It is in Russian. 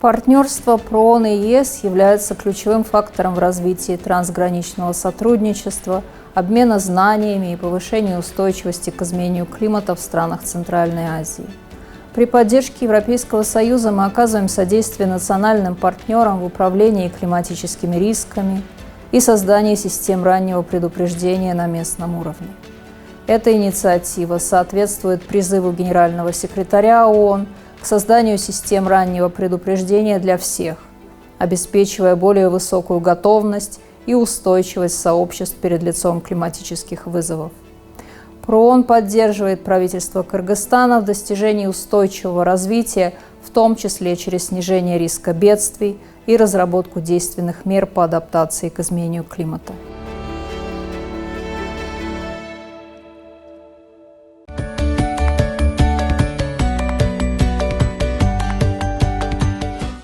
Партнерство ПРООН и ЕС является ключевым фактором в развитии трансграничного сотрудничества, обмена знаниями и повышения устойчивости к изменению климата в странах Центральной Азии. При поддержке Европейского Союза мы оказываем содействие национальным партнерам в управлении климатическими рисками и создании систем раннего предупреждения на местном уровне. Эта инициатива соответствует призыву Генерального секретаря ООН к созданию систем раннего предупреждения для всех, обеспечивая более высокую готовность и устойчивость сообществ перед лицом климатических вызовов. ПРООН поддерживает правительство Кыргызстана в достижении устойчивого развития, в том числе через снижение риска бедствий и разработку действенных мер по адаптации к изменению климата.